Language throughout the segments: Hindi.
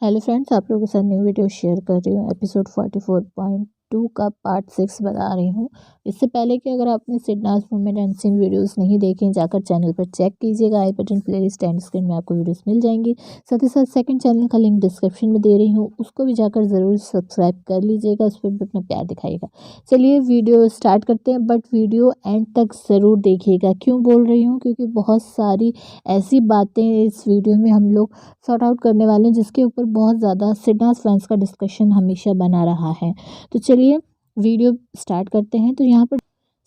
हेलो फ्रेंड्स, आप लोगों के साथ न्यू वीडियो शेयर कर रही हूँ। एपिसोड 44.2 का पार्ट 6 बता रही हूँ। इससे पहले कि अगर आपने Sidnaaz movement and seen videos नहीं देखे, जाकर चैनल पर चेक कीजिएगा। आई बटन प्लेलिस्ट एंड स्क्रीन में आपको वीडियोस मिल जाएंगी। साथ ही साथ सेकंड चैनल का लिंक डिस्क्रिप्शन में दे रही हूँ, उसको भी जाकर ज़रूर सब्सक्राइब कर लीजिएगा। उस पर भी अपना प्यार दिखाइएगा। चलिए वीडियो स्टार्ट करते हैं, बट वीडियो एंड तक ज़रूर देखिएगा। क्यों बोल रही हूँ? क्योंकि बहुत सारी ऐसी बातें इस वीडियो में हम लोग सॉर्ट आउट करने वाले हैं, जिसके ऊपर बहुत ज़्यादा सिडनाज फैंस का डिस्कशन हमेशा बना रहा है। तो चलिए वीडियो स्टार्ट करते हैं। तो यहाँ पर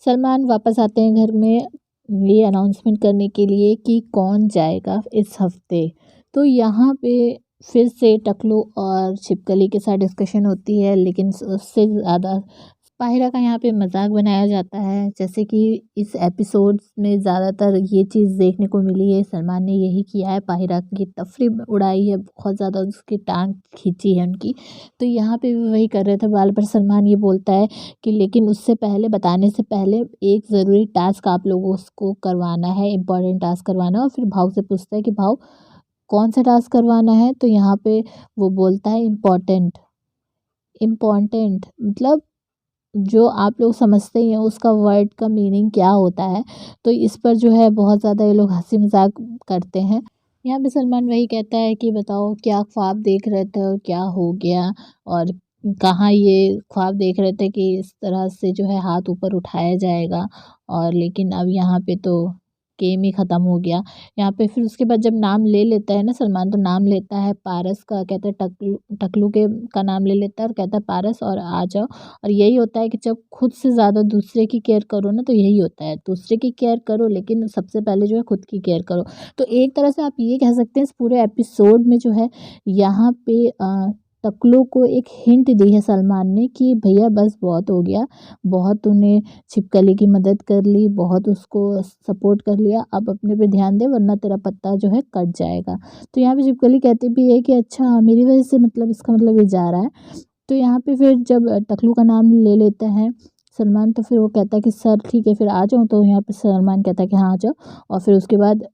सलमान वापस आते हैं घर में ये अनाउंसमेंट करने के लिए कि कौन जाएगा इस हफ्ते। तो यहाँ पे फिर से टकलू और छिपकली के साथ डिस्कशन होती है, लेकिन उससे ज़्यादा पाहिरा का यहाँ पे मजाक बनाया जाता है। जैसे कि इस एपिसोड में ज़्यादातर ये चीज़ देखने को मिली है, सलमान ने यही किया है, पाहिरा की तफरी उड़ाई है, बहुत ज़्यादा उसकी टांग खींची है उनकी। तो यहाँ पे भी वही कर रहे थे। बाल पर सलमान ये बोलता है कि लेकिन उससे पहले, बताने से पहले एक ज़रूरी टास्क आप लोगों को करवाना है, इम्पॉर्टेंट टास्क करवाना है। और फिर भाव से पूछता है कि भाव कौन सा टास्क करवाना है। तो यहाँ पे वो बोलता है इम्पॉर्टेंट। इम्पॉर्टेंट मतलब जो आप लोग समझते ही हैं उसका वर्ड का मीनिंग क्या होता है। तो इस पर जो है बहुत ज़्यादा ये लोग हंसी मजाक करते हैं। यहाँ पे सलमान वही कहता है कि बताओ क्या ख्वाब देख रहे थे और क्या हो गया, और कहाँ ये ख्वाब देख रहे थे कि इस तरह से जो है हाथ ऊपर उठाया जाएगा, और लेकिन अब यहाँ पे तो गेम ही ख़त्म हो गया। यहाँ पे फिर उसके बाद जब नाम ले लेता है ना सलमान, तो नाम लेता है पारस का, कहता है टकलू टकलू के का नाम ले लेता है और कहता है पारस और आ जाओ। और यही होता है कि जब खुद से ज़्यादा दूसरे की केयर करो ना, तो यही होता है, दूसरे की केयर करो लेकिन सबसे पहले जो है खुद की केयर करो। तो एक तरह से आप ये कह सकते हैं इस पूरे एपिसोड में जो है यहाँ पे टकलू को एक हिंट दी है सलमान ने कि भैया बस बहुत हो गया, बहुत तूने छिपकली की मदद कर ली, बहुत उसको सपोर्ट कर लिया, अब अपने पे ध्यान दे वरना तेरा पत्ता जो है कट जाएगा। तो यहाँ पे छिपकली कहती भी है कि अच्छा मेरी वजह से, मतलब इसका मतलब ये जा रहा है। तो यहाँ पे फिर जब टकलू का नाम ले लेता है सलमान, तो फिर वो कहता है कि सर ठीक है फिर आ जाऊँ। तो यहाँ पे सलमान कहता है कि हाँ आ जाओ। और फिर उसके बाद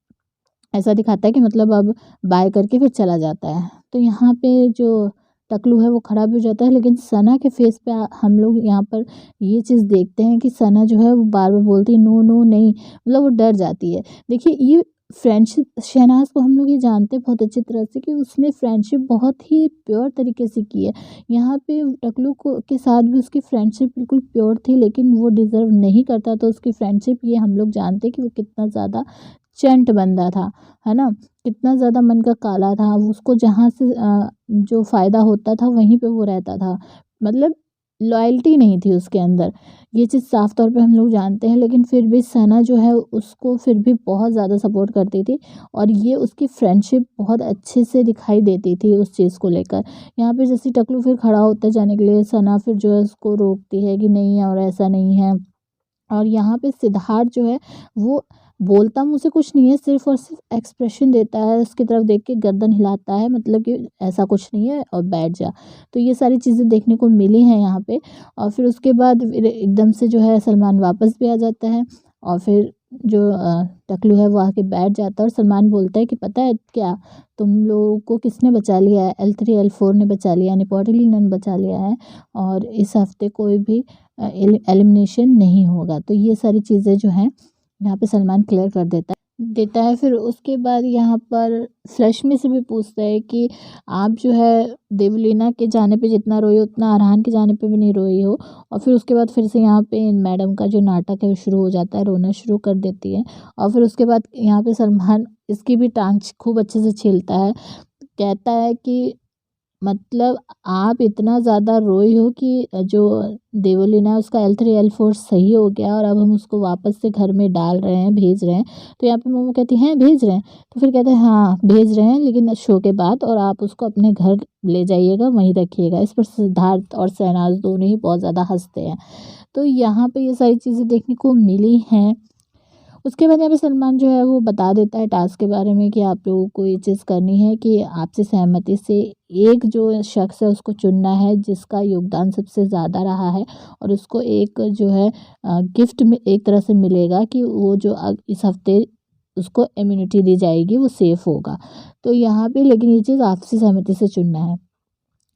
ऐसा दिखाता है कि मतलब अब बाय करके फिर चला जाता है। तो यहाँ पे जो टकलू है वो खड़ा भी हो जाता है, लेकिन सना के फेस पे हम लोग यहाँ पर ये चीज़ देखते हैं कि सना जो है वो बार बार बोलती है नो नो नहीं, मतलब वो डर जाती है। देखिए ये फ्रेंडशिप, शहनाज को हम लोग ये जानते हैं बहुत अच्छी तरह से कि उसने फ्रेंडशिप बहुत ही प्योर तरीके से की है। यहाँ पे टकलू को के साथ भी उसकी फ्रेंडशिप बिल्कुल प्योर थी, लेकिन वो डिज़र्व नहीं करता तो उसकी फ्रेंडशिप, ये हम लोग जानते हैं कि वो कितना ज़्यादा चंट बंदा था, है ना? कितना ज़्यादा मन का काला था। वो उसको जहाँ से जो फ़ायदा होता था वहीं पे वो रहता था। मतलब लॉयल्टी नहीं थी उसके अंदर। ये चीज़ साफ़ तौर पे हम लोग जानते हैं, लेकिन फिर भी सना जो है उसको फिर भी बहुत ज़्यादा सपोर्ट करती थी, और ये उसकी फ्रेंडशिप बहुत अच्छे से दिखाई देती थी उस चीज़ को लेकर। यहाँ पे जैसे टकलू फिर खड़ा होता है जाने के लिए, सना फिर जो है उसको रोकती है कि नहीं और ऐसा नहीं है। और यहाँ पे सिद्धार्थ जो है वो बोलता मुँह से कुछ नहीं है, सिर्फ़ और सिर्फ़ एक्सप्रेशन देता है, उसकी तरफ देख के गर्दन हिलाता है, मतलब कि ऐसा कुछ नहीं है और बैठ जा। तो ये सारी चीज़ें देखने को मिली हैं यहाँ पे। और फिर उसके बाद फिर एकदम से जो है सलमान वापस भी आ जाता है, और फिर जो टकलू है वो आके बैठ जाता है, और सलमान बोलता है कि पता है क्या, तुम लोगों को किसने बचा लिया है? L3 L4 ने बचा लिया, यानी पॉटिलियन ने बचा लिया है, और इस हफ्ते कोई भी एलिमिनेशन नहीं होगा। तो ये सारी चीज़ें जो हैं यहाँ पे सलमान क्लियर कर देता है। फिर उसके बाद यहाँ पर फ्लैश में से भी पूछता है कि आप जो है देवलीना के जाने पे जितना रोई हो उतना अरहान के जाने पे भी नहीं रोई हो। और फिर उसके बाद फिर से यहाँ पे इन मैडम का जो नाटक है वो शुरू हो जाता है, रोना शुरू कर देती है। और फिर उसके बाद यहाँ पे सलमान इसकी भी टांग खूब अच्छे से छीलता है, कहता है कि मतलब आप इतना ज़्यादा रोई हो कि जो देवलीना है उसका L3 L4 सही हो गया, और अब हम उसको वापस से घर में डाल रहे हैं, भेज रहे हैं। तो यहाँ पे मोमो कहती हैं भेज रहे हैं? तो फिर कहते हैं हाँ भेज रहे हैं, लेकिन शो के बाद, और आप उसको अपने घर ले जाइएगा, वहीं रखिएगा। इस पर सिद्धार्थ और शहनाज दोनों ही बहुत ज़्यादा हंसते हैं। तो यहाँ पे ये सारी चीज़ें देखने को मिली हैं। उसके बाद यहाँ पे सलमान जो है वो बता देता है टास्क के बारे में कि आप लोगों को ये चीज़ करनी है कि आपसे सहमति से एक जो शख्स है उसको चुनना है जिसका योगदान सबसे ज़्यादा रहा है, और उसको एक जो है गिफ्ट में एक तरह से मिलेगा कि वो जो इस हफ्ते उसको इम्यूनिटी दी जाएगी, वो सेफ़ होगा। तो यहाँ पे लेकिन ये चीज़ आपसी सहमति से चुनना है।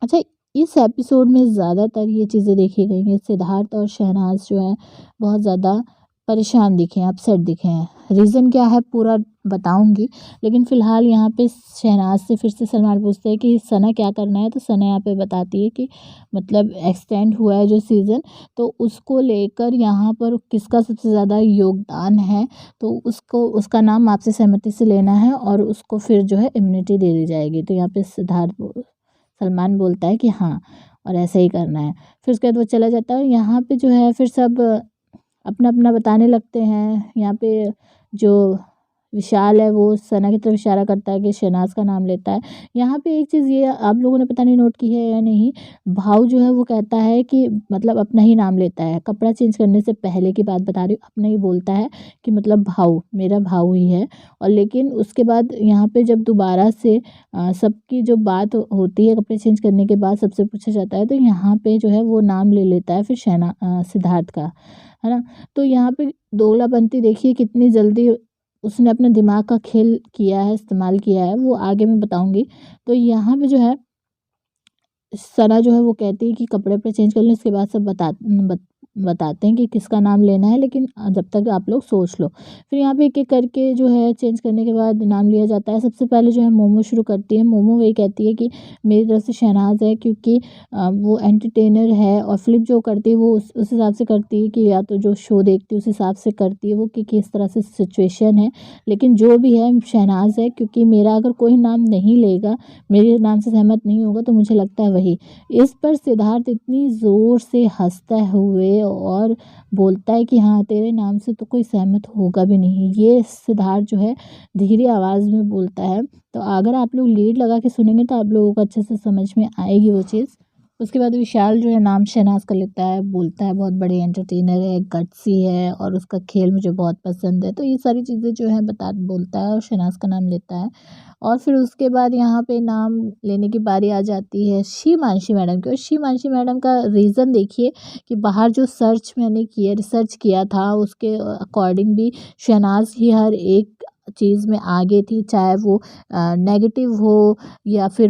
अच्छा, इस एपिसोड में ज़्यादातर ये चीज़ें देखी गई हैं, सिद्धार्थ और शहनाज जो है बहुत ज़्यादा परेशान दिखे हैं, अपसेट दिखे हैं। रीज़न क्या है पूरा बताऊंगी, लेकिन फ़िलहाल यहाँ पे शहनाज से फिर से सलमान पूछते हैं कि सना क्या करना है, तो सना यहाँ पे बताती है कि मतलब एक्सटेंड हुआ है जो सीज़न, तो उसको लेकर यहाँ पर किसका सबसे ज़्यादा योगदान है, तो उसको उसका नाम आपसे सहमति से लेना है और उसको फिर जो है इम्यूनिटी दे दी जाएगी। तो यहाँ पे सलमान बोलता है कि हाँ, और ऐसा ही करना है। फिर उसके बाद वो चला जाता है। यहाँ पे जो है फिर सब अपना अपना बताने लगते हैं। यहाँ पे जो विशाल है वो सना की तरफ इशारा करता है कि शहनाज का नाम लेता है। यहाँ पे एक चीज़ ये आप लोगों ने पता नहीं नोट की है या नहीं, भाव जो है वो कहता है कि मतलब अपना ही नाम लेता है। कपड़ा चेंज करने से पहले की बात बता रही हूँ, अपना ही बोलता है कि मतलब भाऊ, मेरा भाऊ ही है। और लेकिन उसके बाद यहाँ पे जब दोबारा से सबकी जो बात होती है कपड़े चेंज करने के बाद, सबसे पूछा जाता है, तो यहाँ पे जो है वो नाम ले लेता है फिर सिद्धार्थ का, है ना। तो यहाँ पे दोगलापंती देखिए कितनी जल्दी उसने अपने दिमाग का खेल किया है, इस्तेमाल किया है, वो आगे मैं बताऊँगी। तो यहाँ पे जो है सना जो है वो कहती है कि कपड़े वपड़े चेंज कर लें, उसके बाद सब बताते हैं कि किसका नाम लेना है, लेकिन जब तक आप लोग सोच लो। फिर यहाँ पे एक-एक करके जो है चेंज करने के बाद नाम लिया जाता है। सबसे पहले जो है मोमो शुरू करती है। मोमो वही कहती है कि मेरी तरफ से शहनाज है, क्योंकि वो एंटरटेनर है और फ़्लिप जो करती है वो उस हिसाब से करती है कि या तो जो शो देखती है उस हिसाब से करती है वो कि किस तरह से सिचुएशन है। लेकिन जो भी है शहनाज है, क्योंकि मेरा अगर कोई नाम नहीं लेगा, मेरे नाम से सहमत नहीं होगा, तो मुझे लगता है वही। इस पर सिद्धार्थ इतनी ज़ोर से हँसते हुए और बोलता है कि हाँ, तेरे नाम से तो कोई सहमत होगा भी नहीं। ये सिद्धार्थ जो है धीरे आवाज़ में बोलता है। तो अगर आप लोग लीड लगा के सुनेंगे तो आप लोगों को अच्छे से समझ में आएगी वो चीज़। उसके बाद विशाल जो है नाम शहनाज का लेता है, बोलता है बहुत बड़ी एंटरटेनर है, गट्सी है और उसका खेल मुझे बहुत पसंद है। तो ये सारी चीज़ें जो है बोलता है और शहनाज का नाम लेता है। और फिर उसके बाद यहाँ पे नाम लेने की बारी आ जाती है शिव मैडम की। और शिव मैडम का रीज़न देखिए कि बाहर जो रिसर्च किया था उसके अकॉर्डिंग भी शहनाज ही हर एक चीज़ में आगे थी, चाहे वो नेगेटिव हो या फिर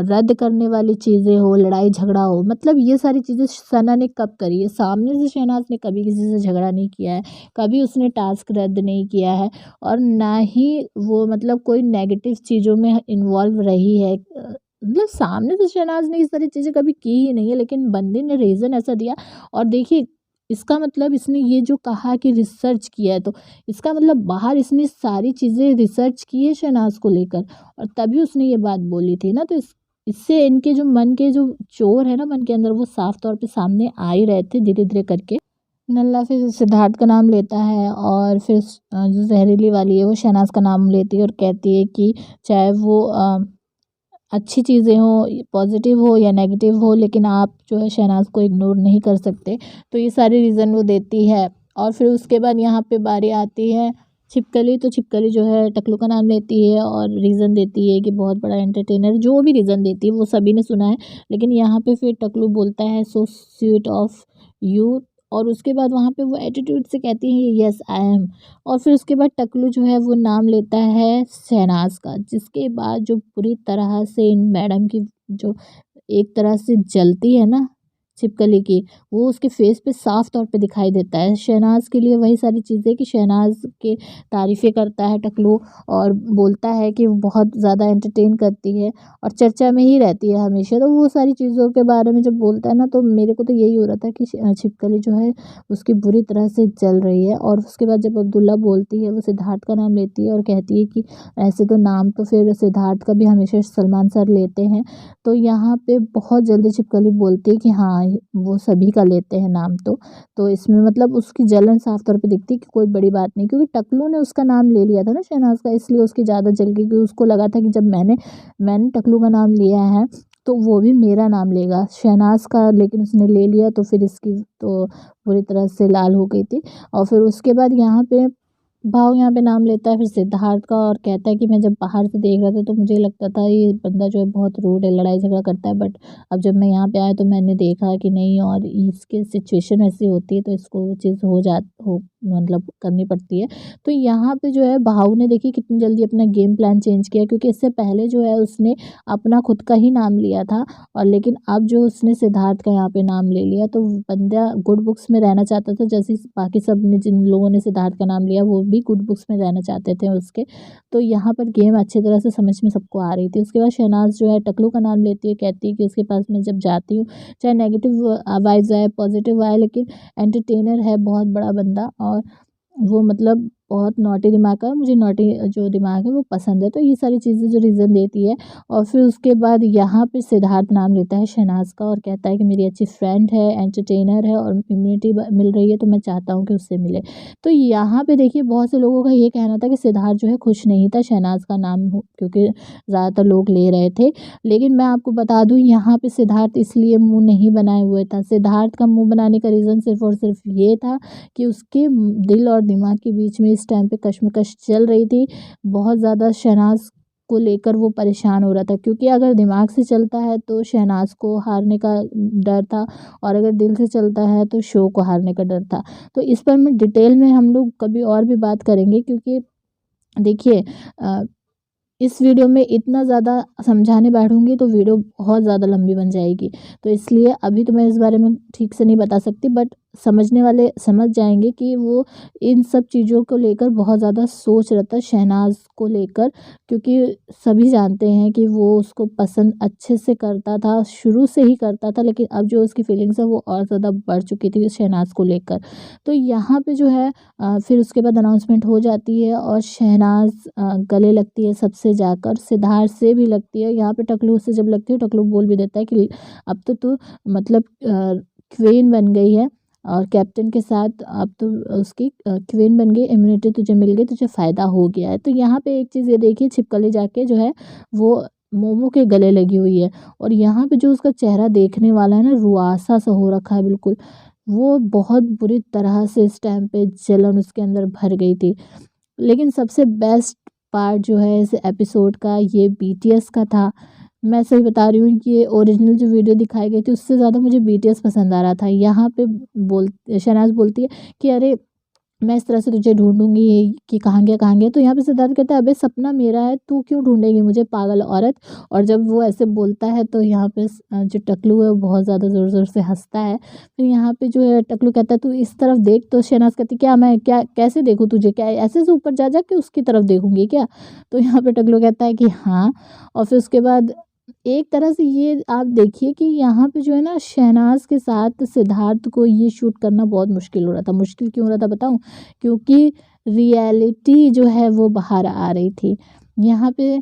रद्द करने वाली चीज़ें हो, लड़ाई झगड़ा हो, मतलब ये सारी चीज़ें सना ने कब करी है। सामने से शहनाज ने कभी किसी से झगड़ा नहीं किया है, कभी उसने टास्क रद्द नहीं किया है और ना ही वो मतलब कोई नेगेटिव चीज़ों में इन्वॉल्व रही है। मतलब सामने से शहनाज ने इस सारी चीज़ें कभी की ही नहीं है, लेकिन बंदे ने रीज़न ऐसा दिया। और देखिए इसका मतलब इसने ये जो कहा कि रिसर्च किया है, तो इसका मतलब बाहर इसने सारी चीज़ें रिसर्च की है शहनाज को लेकर, और तभी उसने ये बात बोली थी ना। तो इससे इनके जो मन के जो चोर है ना मन के अंदर, वो साफ तौर पे सामने आ ही रहे थे धीरे धीरे करके। नल्ला फिर सिद्धार्थ का नाम लेता है और फिर जो जहरीली वाली है वो शहनाज का नाम लेती है और कहती है कि चाहे वो अच्छी चीज़ें हों, पॉजिटिव हो या नेगेटिव हो, लेकिन आप जो है शहनाज को इग्नोर नहीं कर सकते। तो ये सारे रीज़न वो देती है। और फिर उसके बाद यहाँ पे बारी आती है छिपकली। तो छिपकली जो है टकलू का नाम लेती है और रीज़न देती है कि बहुत बड़ा एंटरटेनर। जो भी रीज़न देती है वो सभी ने सुना है, लेकिन यहाँ पे फिर टकलू बोलता है सो स्वीट ऑफ यू। और उसके बाद वहाँ पे वो एटीट्यूड से कहती है यस आई एम। और फिर उसके बाद टकलू जो है वो नाम लेता है शहनाज का, जिसके बाद जो पूरी तरह से इन मैडम की जो एक तरह से जलती है ना छिपकली की, वो उसके फेस पे साफ तौर पे दिखाई देता है। शहनाज के लिए वही सारी चीज़ें कि शहनाज के तारीफ़ें करता है टकलू और बोलता है कि वो बहुत ज़्यादा एंटरटेन करती है और चर्चा में ही रहती है हमेशा। तो वो सारी चीज़ों के बारे में जब बोलता है ना, तो मेरे को तो यही हो रहा था कि छिपकली जो है उसकी बुरी तरह से जल रही है। और उसके बाद जब अब्दुल्ला बोलती है, वो सिद्धार्थ का नाम लेती है और कहती है कि ऐसे तो नाम तो फिर सिद्धार्थ का भी हमेशा सलमान सर लेते हैं। तो यहाँ पे बहुत जल्दी छिपकली बोलती है कि हाँ, वो सभी का लेते हैं नाम। तो इसमें मतलब उसकी जलन साफ तौर पे दिखती है कि कोई बड़ी बात नहीं, क्योंकि टकलू ने उसका नाम ले लिया था ना शहनाज का, इसलिए उसकी ज़्यादा जल गई। क्योंकि उसको लगा था कि जब मैंने टकलू का नाम लिया है तो वो भी मेरा नाम लेगा शहनाज का, लेकिन उसने ले लिया तो फिर इसकी तो पूरी तरह से लाल हो गई थी। और फिर उसके बाद यहाँ पे भाव यहाँ पे नाम लेता है फिर सिद्धार्थ का और कहता है कि मैं जब बाहर से देख रहा था तो मुझे लगता था ये बंदा जो है बहुत रूड है, लड़ाई झगड़ा करता है, बट अब जब मैं यहाँ पे आया तो मैंने देखा कि नहीं, और इसकी सिचुएशन ऐसी होती है तो इसको वो चीज़ हो मतलब करनी पड़ती है। तो यहाँ पे जो है बहाव ने देखिए कितनी जल्दी अपना गेम प्लान चेंज किया, क्योंकि इससे पहले जो है उसने अपना खुद का ही नाम लिया था, और लेकिन अब जो उसने सिद्धार्थ का यहाँ पे नाम ले लिया, तो बंदा गुड बुक्स में रहना चाहता था, जैसे बाकी सब ने जिन लोगों ने सिद्धार्थ का नाम लिया वो भी गुड बुक्स में रहना चाहते थे उसके। तो यहाँ पर गेम अच्छी तरह से समझ में सबको आ रही थी। उसके बाद शहनाज जो है टकलू का नाम लेती है, कहती है कि उसके पास मैं जब जाती हूँ, चाहे नेगेटिव वाइब्स आए पॉजिटिव आए, लेकिन एंटरटेनर है बहुत बड़ा बंदा, और वो मतलब बहुत नॉटी दिमाग का है, मुझे नॉटी जो दिमाग है वो पसंद है। तो ये सारी चीज़ें जो रीज़न देती है, और फिर उसके बाद यहाँ पे सिद्धार्थ नाम लेता है शहनाज का और कहता है कि मेरी अच्छी फ्रेंड है, एंटरटेनर है और इम्यूनिटी मिल रही है, तो मैं चाहता हूँ कि उससे मिले। तो यहाँ पे देखिए बहुत से लोगों का ये कहना था कि सिद्धार्थ जो है खुश नहीं था शहनाज का नाम हो, क्योंकि ज़्यादातर लोग ले रहे थे। लेकिन मैं आपको बता दूँ यहाँ पे सिद्धार्थ इसलिए मुँह नहीं बनाए हुए था। सिद्धार्थ का मुँह बनाने का रीज़न सिर्फ़ और सिर्फ ये था कि उसके दिल और दिमाग के बीच में इस टाइम पे कश्मकश चल रही थी। बहुत ज़्यादा शहनाज को लेकर वो परेशान हो रहा था, क्योंकि अगर दिमाग से चलता है तो शहनाज को हारने का डर था, और अगर दिल से चलता है तो शो को हारने का डर था। तो इस पर मैं डिटेल में हम लोग कभी और भी बात करेंगे, क्योंकि देखिए इस वीडियो में इतना ज़्यादा समझाने बैठूँगी तो वीडियो बहुत ज़्यादा लंबी बन जाएगी। तो इसलिए अभी तो मैं इस बारे में ठीक से नहीं बता सकती, बट समझने वाले समझ जाएँगे कि वो इन सब चीज़ों को लेकर बहुत ज़्यादा सोच रहा था शहनाज को लेकर, क्योंकि सभी जानते हैं कि वो उसको पसंद अच्छे से करता था, शुरू से ही करता था, लेकिन अब जो उसकी फीलिंग्स है वो और ज़्यादा बढ़ चुकी थी शहनाज को लेकर। तो यहाँ पे जो है फिर उसके बाद अनाउंसमेंट हो जाती है और शहनाज गले लगती है सबसे जाकर, सिद्धार्थ से भी लगती है। यहाँ पे टकलू से जब लगती है, टकलू बोल भी देता है कि अब तो तू मतलब क्वीन बन गई है, और कैप्टन के साथ अब तो उसकी क्वीन बन गई, इम्यूनिटी तुझे मिल गई, तुझे फ़ायदा हो गया है। तो यहाँ पे एक चीज़ ये देखिए, छिपकली जाके जो है वो मोमो के गले लगी हुई है, और यहाँ पे जो उसका चेहरा देखने वाला है ना, रुआसा सा हो रखा है बिल्कुल। वो बहुत बुरी तरह से इस टाइम पे जलन उसके अंदर भर गई थी। लेकिन सबसे बेस्ट पार्ट जो है इस एपिसोड का, ये बीटीएस का था। मैं सही बता रही हूँ कि ये ओरिजिनल जो वीडियो दिखाई गई थी उससे ज़्यादा मुझे बीटीएस पसंद आ रहा था। यहाँ पे शहनाज बोलती है कि अरे मैं इस तरह से तुझे ढूँढूँगी कि कहाँ गया कहाँ गया? तो यहाँ पे सिद्धार्थ कहता है, अबे सपना मेरा है, तू क्यों ढूँढेगी मुझे पागल औरत। और जब वो ऐसे बोलता है तो यहाँ पे जो टकलू है वो बहुत ज़्यादा ज़ोर-ज़ोर से हँसता है। फिर यहाँ पे जो है टकलू कहता है, तू इस तरफ देख, तो शहनाज कहती है, क्या मैं क्या कैसे देखूँ तुझे? क्या ऐसे से ऊपर जा के उसकी तरफ देखूँगी क्या? तो यहाँ पे टकलू कहता है कि हाँ। और फिर उसके बाद एक तरह से ये आप देखिए कि यहाँ पे जो है ना शहनाज के साथ सिद्धार्थ को ये शूट करना बहुत मुश्किल हो रहा था। मुश्किल क्यों हो रहा था बताऊँ? क्योंकि रियलिटी जो है वो बाहर आ रही थी। यहाँ पे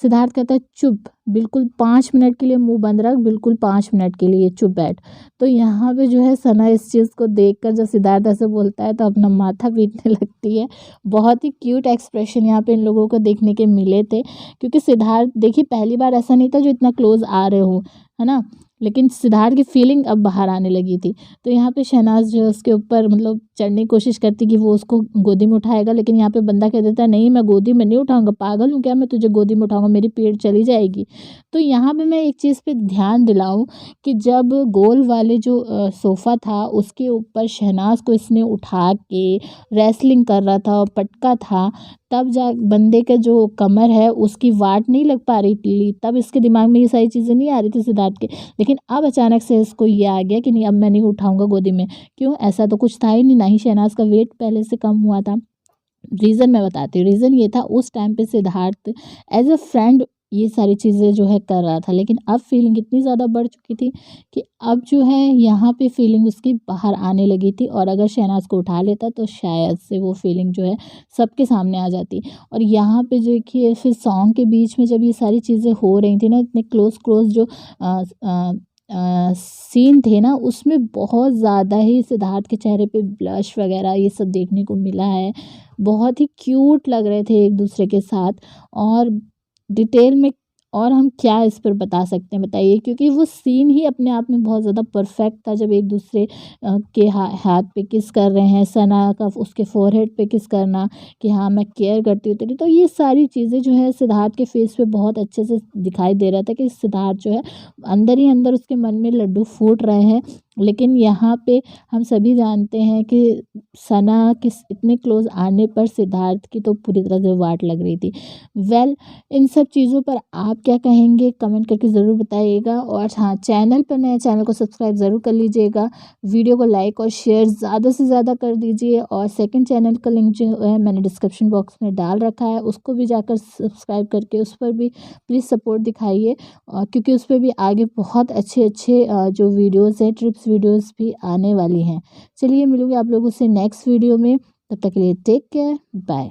सिद्धार्थ कहता है, चुप, बिल्कुल 5 मिनट के लिए मुँह बंद रख, बिल्कुल 5 मिनट के लिए चुप बैठ। तो यहाँ पे जो है सना इस चीज़ को देखकर जब सिद्धार्थ ऐसे बोलता है तो अपना माथा पीटने लगती है। बहुत ही क्यूट एक्सप्रेशन यहाँ पे इन लोगों को देखने के मिले थे, क्योंकि सिद्धार्थ देखिए पहली बार ऐसा नहीं था जो इतना क्लोज़ आ रहे हो, है ना? लेकिन सिद्धार्थ की फीलिंग अब बाहर आने लगी थी। तो यहाँ पे शहनाज जो है उसके ऊपर मतलब चढ़ने की कोशिश करती कि वो उसको गोदी में उठाएगा, लेकिन यहाँ पे बंदा कह देता है, नहीं मैं गोदी में नहीं उठाऊँगा, पागल हूँ क्या मैं तुझे गोदी में उठाऊँगा, मेरी पीठ चली जाएगी। तो यहाँ पे मैं एक चीज़ पे ध्यान दिलाऊँ कि जब गोल वाले जो सोफ़ा था उसके ऊपर शहनाज को इसने उठा के रेसलिंग कर रहा था और पटका था, तब जा बंदे का जो कमर है उसकी वाट नहीं लग पा रही थी, तब इसके दिमाग में ये सारी चीज़ें नहीं आ रही थी सिद्धार्थ के। लेकिन अब अचानक से इसको ये आ गया कि नहीं, अब मैं नहीं उठाऊँगा गोदी में। क्यों? ऐसा तो कुछ था ही नहीं, ना ही शहनाज का वेट पहले से कम हुआ था। रीज़न मैं बताती हूँ, रीज़न ये था उस टाइम पे सिद्धार्थ एज़ अ फ्रेंड ये सारी चीज़ें जो है कर रहा था, लेकिन अब फीलिंग इतनी ज़्यादा बढ़ चुकी थी कि अब जो है यहाँ पे फीलिंग उसकी बाहर आने लगी थी, और अगर शहनाज को उठा लेता तो शायद से वो फीलिंग जो है सबके सामने आ जाती। और यहाँ पे देखिए फिर सॉन्ग के बीच में जब ये सारी चीज़ें हो रही थी ना, इतने क्लोज़ जो अ अ सीन थे ना, उसमें बहुत ज़्यादा ही सिद्धार्थ के चेहरे पे ब्लश वगैरह ये सब देखने को मिला है। बहुत ही क्यूट लग रहे थे एक दूसरे के साथ। और डिटेल में और हम क्या इस पर बता सकते हैं बताइए, क्योंकि वो सीन ही अपने आप में बहुत ज़्यादा परफेक्ट था, जब एक दूसरे के हाथ पे किस कर रहे हैं, सना का उसके फोरहेड पे किस करना कि हाँ मैं केयर करती हूँ तेरी। तो ये सारी चीज़ें जो है सिद्धार्थ के फेस पे बहुत अच्छे से दिखाई दे रहा था कि सिद्धार्थ जो है अंदर ही अंदर उसके मन में लड्डू फूट रहे हैं, लेकिन यहाँ पे हम सभी जानते हैं कि सना के इतने क्लोज आने पर सिद्धार्थ की तो पूरी तरह से वाट लग रही थी। इन सब चीज़ों पर आप क्या कहेंगे कमेंट करके ज़रूर बताइएगा। और हाँ, चैनल पर नए चैनल को सब्सक्राइब ज़रूर कर लीजिएगा, वीडियो को लाइक और शेयर ज़्यादा से ज़्यादा कर दीजिए। और सेकंड चैनल का लिंक जो है मैंने डिस्क्रिप्शन बॉक्स में डाल रखा है, उसको भी जाकर सब्सक्राइब करके उस पर भी प्लीज़ सपोर्ट दिखाइए, क्योंकि उस पर भी आगे बहुत अच्छे अच्छे जो वीडियोज़ हैं, ट्रिप्स वीडियोज़ भी आने वाली हैं। चलिए मिलूँगी आप लोगों से नेक्स्ट वीडियो में, तब तक के लिए टेक केयर, बाय।